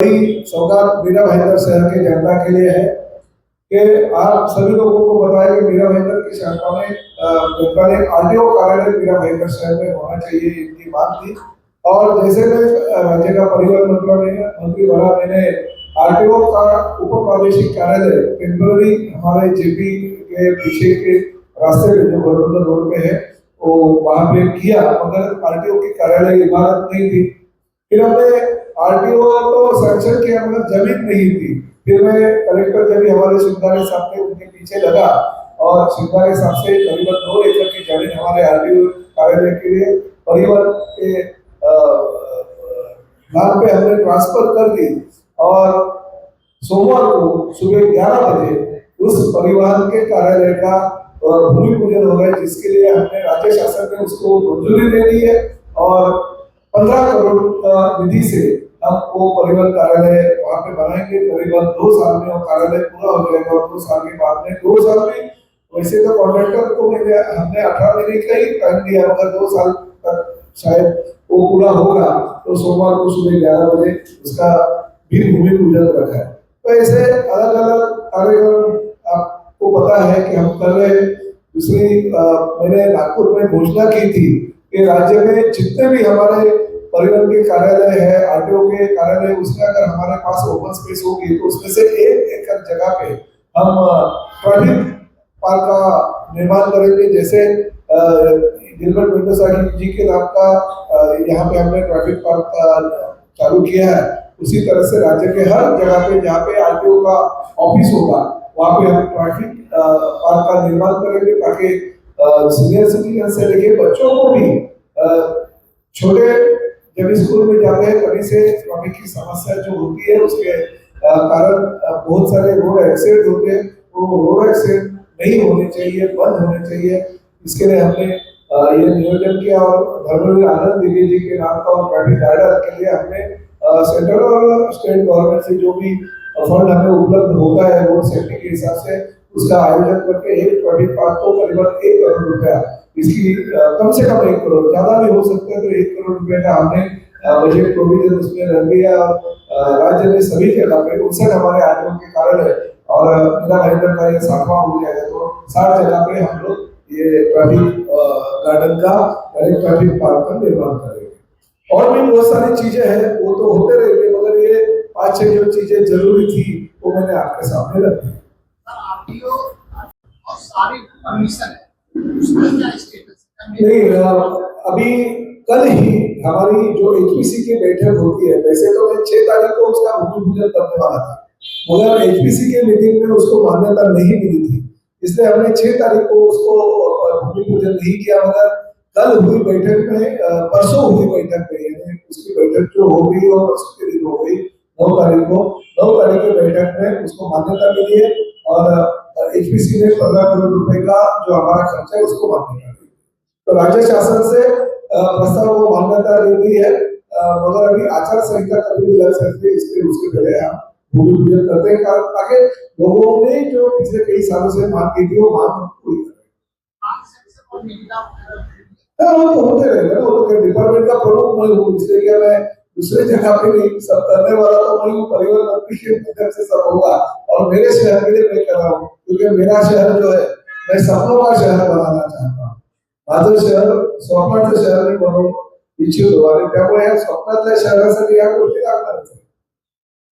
बड़ी सौगात मीरा भाईंदर शहर के जनता के लिए है कि आप सभी लोगों को बताया कि मीरा भाईंदर की शाखा में जनता ने आरटीओ कार्यालय मीरा भाईंदर शहर में होना चाहिए, इनकी मांग थी। और जैसे में राज्य का परिवहन मंत्री बना, मैंने आरटीओ का उप प्रादेशिक कार्यालय टेम्पररी हमारे जेपी के पीछे के रास्ते पे जो घोड़बंदर रोड पे है वो वहां पे किया, मगर आरटीओ की कार्यालय इमारत नहीं थी। फिर हमने आरटीओ तो सैंक्शन किया मगर जमीन नहीं थी। फिर मैं कलेक्टर जब भी हमारे सिंधारे साहब थे उनके पीछे लगा और सिंधारे साहब से करीबन 2 एकड़ की जमीन हमारे आरटीओ कार्यालय के लिए परिवहन के नाम पे हमने ट्रांसफर कर दी। और सोमवार को सुबह 11 बजे उस परिवहन के कार्यालय का भूमि पूजन हो रहा है, जिसके लिए हमने राज्य शासन ने उसको मंजूरी दे दी है। और 15 करोड़ निधि से हम वो परिवहन कार्यालय वहाँ पे बनाएंगे। करीबन 2 साल में वो कार्यालय पूरा हो जाएगा और 2 साल के बाद में 2 साल में वैसे तो कॉन्ट्रैक्टर को हमने 18 महीने का ही टाइम दिया, अगर 2 साल तक शायद वो पूरा होगा तो सोमवार को सुबह 11 बजे उसका भी भूमि पूजन रखा है। तो ऐसे अलग अलग कार्यक्रम आपको पता है कि हम कर रहे हैं। दूसरी मैंने नागपुर में घोषणा की थी कि राज्य में जितने भी हमारे परिवहन के कार्यालय है, आरटीओ के कार्यालय, उसमें अगर हमारे पास ओपन स्पेस होगी तो उसमें से 1 एकड़ जगह पे हम ट्रैफिक पार्क का निर्माण करेंगे। जैसे गिलबर्ट मेंडोजा जी के नाम का यहाँ पे हमने ट्रैफिक पार्क चालू किया है, उसी तरह से राज्य के हर जगह पे जहाँ पे आरटीओ का ऑफिस होगा वहाँ पे हम ट्रैफिक पार्क का निर्माण करेंगे, ताकि सीनियर सिटीजन से लेके बच्चों को भी छोटे जब स्कूल में जाते हैं तभी से ट्रैफिक की समस्या जो होती है उसके कारण बहुत सारे रोड एक्सीडेंट होते हैं, वो रोड एक्सीडेंट नहीं होने चाहिए, बंद होने चाहिए। इसके लिए हमने ये नियोजन किया और धर्मवीर आनंद देवी जी के नाम का ट्रैफिक गाइडर के लिए हमने सेंट्रल और स्टेट गवर्नमेंट से जो भी फंड हमें उपलब्ध होता है रोड सेफ्टी के हिसाब से उसका आयोजन करके एक ट्रैफिक पार्क को करीबन 1 करोड़ रुपया, इसकी कम से कम 1 करोड़, ज्यादा भी हो सकता है, तो 1 करोड़ रुपए का हमने बजट प्रोविजन उसमें रख दिया। और राज्य में सभी जगह पे 59 हमारे आयोजन के कारण है और मीरा भाईंदर का ये 60वां हो जाएगा, तो 60 जगह पे हम लोग ये ट्रैफिक गार्डन का ट्रैफिक पार्क का निर्माण करेंगे। और भी बहुत सारी चीजें हैं वो तो होते रहेंगे, मगर ये 5-6 जो चीजें जरूरी थी वो मैंने आपके सामने रख दी। नहीं, अभी कल ही हमारी जो एचपीसी की बैठक होती है, वैसे तो मैं 6 तारीख को उसका भूमि पूजन करने वाला था, मगर एचपीसी के मीटिंग में उसको मान्यता नहीं मिली थी, इसलिए हमने 6 तारीख को उसको भूमि पूजन नहीं किया। मगर कल हुई बैठक में, परसों हुई बैठक में, यानी उसकी बैठक जो हो गई और परसों के दिन हो गई 9 तारीख को, 9 तारीख की बैठक में उसको मान्यता मिली है और एचपीसी ने 15 करोड़ रुपए का जो हमारा खर्चा है उसको मान्यता दी। तो राज्य शासन से प्रस्ताव को मान्यता दे दी है, मगर अभी आचार संहिता कभी भी लग सकती है, इसलिए उसके पहले हम भूमि पूजन करते हैं ताकि लोगों ने जो पिछले कई सालों से मांग की थी वो मांग पूरी करें। वो तो होते रहेगा, वो तो डिपार्टमेंट का प्रमुख मैं हूँ, इसलिए क्या मैं दूसरे जगह पे नहीं, सब करने वाला तो मैं हूँ, परिवहन मंत्री के माध्यम से सब होगा और मेरे शहर के लिए मैं कर रहा हूँ, क्योंकि मेरा शहर जो है मैं सपनों का शहर बनाना चाहता हूँ। माझं शहर स्वप्नाचं शहर मी बनवू इच्छितो आणि त्यामुळे या स्वप्नातल्या शहरासाठी या गोष्टी लागणारच आहे।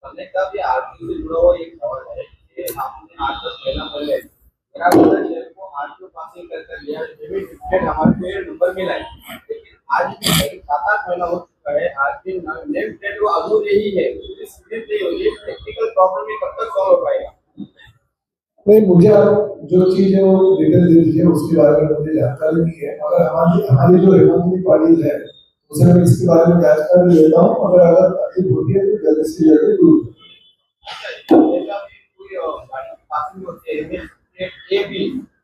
आरटीओ से जुड़ा हुआ एक सवाल है कि आपने आज तक पहला पहले मेरा शहर को आरटीओ पासिंग कर लिया, जमीन टिकट हमारे को नंबर मिला है, लेकिन आज भी 7-8 महीना हो चुका है, आज भी नेम प्लेट वो अधूरी ही है, टेक्निकल प्रॉब्लम ये कब तक सॉल्व हो पाएगा? नहीं, मुझे जो चीज है वो डिटेल दे दीजिए, उसके बारे में मुझे जानकारी नहीं है, मगर हमारी जो हेमंतनी पाटिल है उसे मैं इसके बारे में जानकारी लेता हूँ, मगर अगर तकलीफ होती है तो जल्दी से जल्दी दूर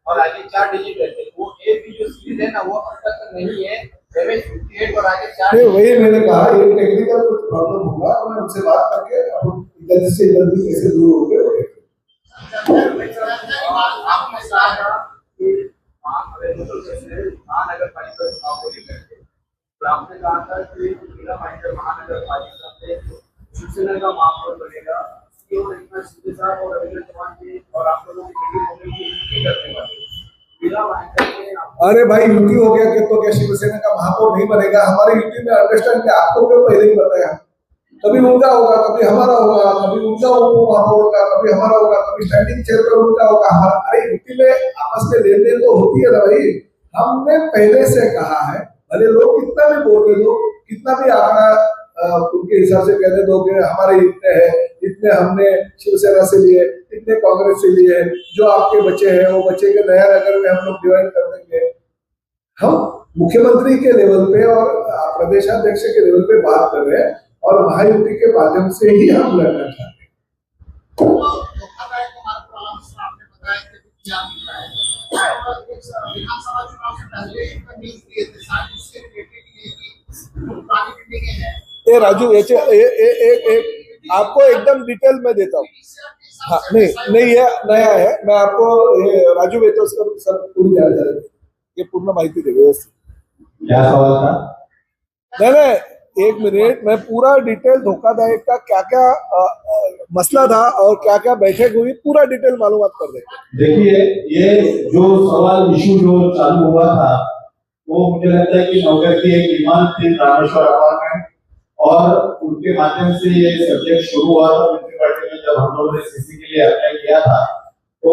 और आगे 4 डिजिट रहते हैं, वो ए बी जो सीरीज है ना वो अब तक नहीं है, 758 और आगे 4। वही मैंने कहा ये टेक्निकल कुछ प्रॉब्लम होगा, मैं उनसे बात करके जल्दी से जल्दी कैसे दूर हो गए। महानगर पालिका चुनाव को लेकर आपने कहा था कि मीरा भाईंदर महानगर पालिका से शिवसेना का महापौर बनेगा, केवल इतना सीधे साहब और रविंद्र चौहान जी और आप लोगों की मीटिंग हो गई कि करने वाले बिना वायदा के अरे भाई यूटी हो गया कि तो क्या शिवसेना का महापौर नहीं बनेगा? हमारे यूटी में अंडरस्टैंड क्या, आपको क्यों पहले ही बताया? कभी उनका होगा, कभी हमारा होगा, कभी उनका महापौर होगा, कभी हमारा होगा, कभी स्टैंडिंग चेयर पर उनका होगा। अरे यूटी में आपस में लेन देन तो होती है ना भाई। हमने पहले से कहा है, भले लोग कितना भी बोलने दो, कितना भी आंकड़ा उनके हिसाब से कहने दो कि हमारे इतने हैं, इतने हमने शिवसेना से लिए, इतने कांग्रेस से लिए, जो आपके बच्चे हैं वो बच्चे के नया नगर में हम लोग डिवाइड कर देंगे। हम मुख्यमंत्री के लेवल पे और प्रदेशाध्यक्ष के लेवल पे बात कर रहे हैं और महायुति के माध्यम से ही हम लड़ना चाहते हैं। ए राजू आपको एकदम डिटेल में देता हूँ। हाँ, नहीं ये नया है, मैं आपको राजू वेतोस्कर सर पूरी जानकारी ये पूर्ण माहिती देगा व्यवस्थित। क्या सवाल था? नहीं एक मिनट, मैं पूरा डिटेल धोखाधड़ी का क्या क्या मसला था और क्या क्या बैठक हुई पूरा डिटेल मालूमात कर देंगे। देखिए ये जो सवाल इशू जो चालू हुआ था वो मुझे लगता है कि नौकर की एक इमारत थी रामेश्वर अपार्टमेंट और उनके माध्यम से ये सब्जेक्ट शुरू हुआ था। म्यूनिसिपैलिटी में जब हम लोगों ने सीसी के लिए अप्लाई किया था तो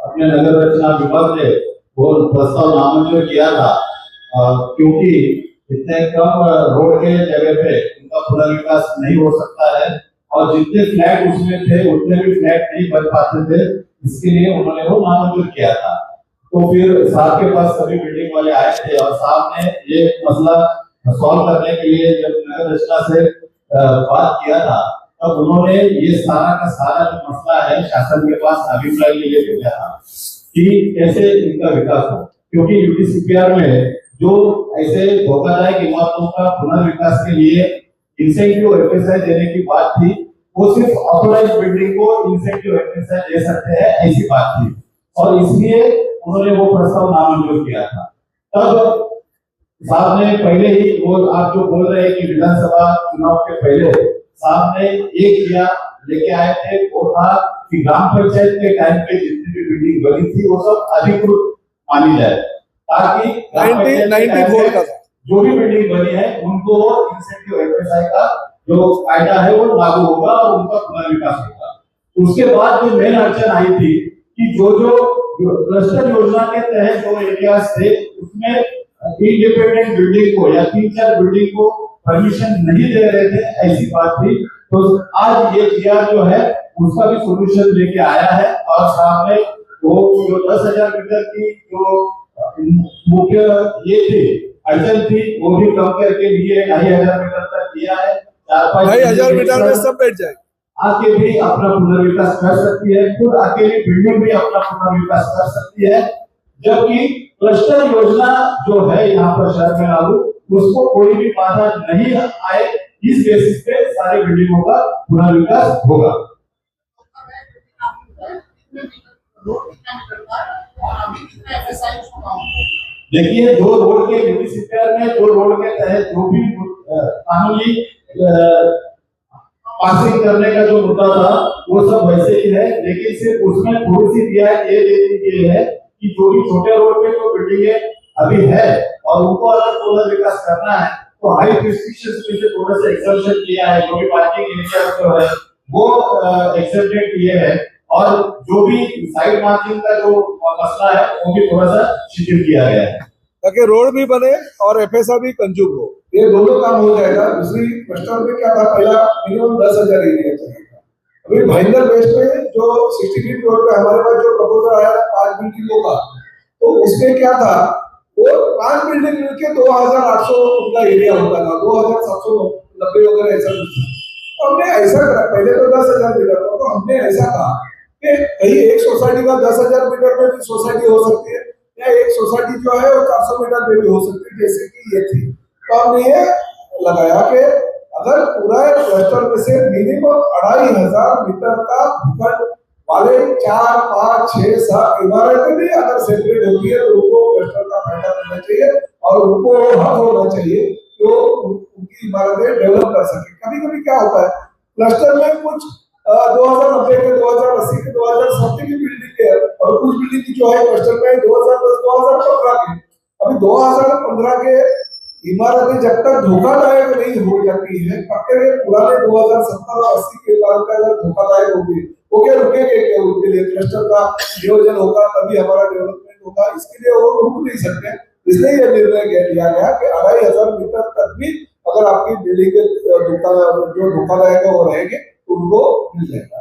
अपने नगर रचना विभाग ने वो प्रस्ताव नामंजूर किया था क्योंकि इतने कम रोड के जगह पे उनका पुनर्विकास नहीं हो सकता है और जितने फ्लैट उसमें थे उतने भी फ्लैट नहीं बन पाते थे, इसके लिए उन्होंने वो नामंजूर किया था। तो फिर साहब के पास सभी बिल्डिंग वाले आए थे और साहब ने ये मसला सॉल्व करने के लिए जब नगर रचना से बात किया था तब उन्होंने ये सारा का सारा जो मसला है शासन के पास अभिप्राय के लिए भेजा था कि कैसे इनका विकास हो, क्योंकि यूडीसीपीआर में जो ऐसे धोखादायक इमारतों का पुनर्विकास के लिए इंसेंटिव एफएसआई देने की बात थी, वो सिर्फ ऑथोराइज बिल्डिंग को इंसेंटिव एफएसआई दे सकते हैं ऐसी बात थी और इसलिए उन्होंने वो प्रस्ताव नामंजूर किया था। तब साहब ने पहले ही वो आप जो बोल रहे हैं कि विधानसभा चुनाव के पहले साहब ने एक किया लेके आए थे, वो था कि ग्राम पंचायत के टाइम पे जितनी भी बिल्डिंग बनी थी वो सब अधिकृत मानी जाए ताकि 94 का जो भी बिल्डिंग बनी है उनको इंसेंटिव एफएसआई का जो कायदा है वो लागू होगा और उनका पुनर्विकास होगा। उसके बाद जो मेन अड़चन आई थी कि जो क्लस्टर योजना के तहत जो एरियाज थे उसमें इंडिपेंडेंट बिल्डिंग को या 3-4 बिल्डिंग को परमिशन नहीं दे रहे थे ऐसी बात थी। तो आज ये जीआर जो है उसका भी सोल्यूशन लेके आया है और साहब ने वो जो 10,000 मीटर की जो मुख्य ये थी अड़चन थी वो भी कम करके लिए 2,500 मीटर तक किया है। 2,500 मीटर में सब बैठ जाए आके भी अपना पुनर्विकास कर सकती है, खुद अकेली बिल्डिंग भी अपना पुनर्विकास कर सकती है, जबकि क्लस्टर योजना जो है यहाँ पर शहर में लागू उसको कोई भी बाधा नहीं आए, इस बेसिस पे सारी बिल्डिंगों का पुनर्विकास होगा। देखिए जो रोड के यूडीसीपीआर में जो रोड के तहत जो भी कानूनी पासिंग करने का जो मुद्दा था वो सब वैसे ही है, लेकिन सिर्फ उसमें थोड़ी सी रियायत ये देने के लिए है कि जो भी छोटे रोड पे जो बिल्डिंगे अभी है और उनको अगर पुनर्विकास करना है तो हाई प्रेस्टिजियस में से थोड़ा सा एक्सेप्शन किया है, जो भी पार्किंग एरिया जो है वो एक्सेप्टेड किए है और जो भी साइड मार्जिन का जो मसला है वो भी थोड़ा सा शिथिल किया गया है ताकि रोड भी बने और एफएसआई भी कंज्यूम हो, ये दोनों काम हो जाएगा। दूसरी क्लस्टर में क्या था, पहला मिनिमम 10,000 एरिया चाहिए था। अभी भाईंदर वेस्ट में जो 60 फीट रोड पे हमारे पास जो प्रपोजल आया 5 बिल्डिंगों का, तो उसमें क्या था वो 5 बिल्डिंग मिलकर 2,800 उनका एरिया होता था, 2,790 वगैरह ऐसा कुछ था। तो हमने ऐसा करा, पहले तो 10,000 मीटर था, तो हमने ऐसा कहा कि कहीं एक सोसाइटी का 10,000 मीटर में भी सोसाइटी हो सकती है या एक सोसाइटी जो है वो 400 मीटर में भी हो सकती है, जैसे कि ये थी। तो हमने ये लगाया कि अगर पूरा क्लस्टर में से मिनिमम 2,500 मीटर का भूखंड वाले 4, 5, 6, 7 इमारतें भी अगर सेपरेट होती है तो उनको क्लस्टर का फायदा मिलना चाहिए और उनको हक होना चाहिए जो उनकी इमारतें डेवलप कर सके। कभी कभी क्या होता है क्लस्टर में कुछ 2090 के, 2080 के, 2070 की बिल्डिंग है और कुछ बिल्डिंग जो है क्लस्टर में 2010 2015 के। अभी 2015 के इमारतें जब तक धोखादायक नहीं हो जाती है, पक्के पुराने 2070 और 80 के इमारतें अगर धोखादायक होगी, वो क्या रुकेंगे क्या? उनके लिए क्लस्टर का नियोजन होगा तभी हमारा डेवलपमेंट होगा, इसके लिए वो रुक नहीं सकते। इसलिए ये निर्णय लिया गया कि 2500 मीटर तक भी अगर आपकी बिल्डिंग के जो धोखादायक है वो रहेंगे, उनको मिल जाएगा।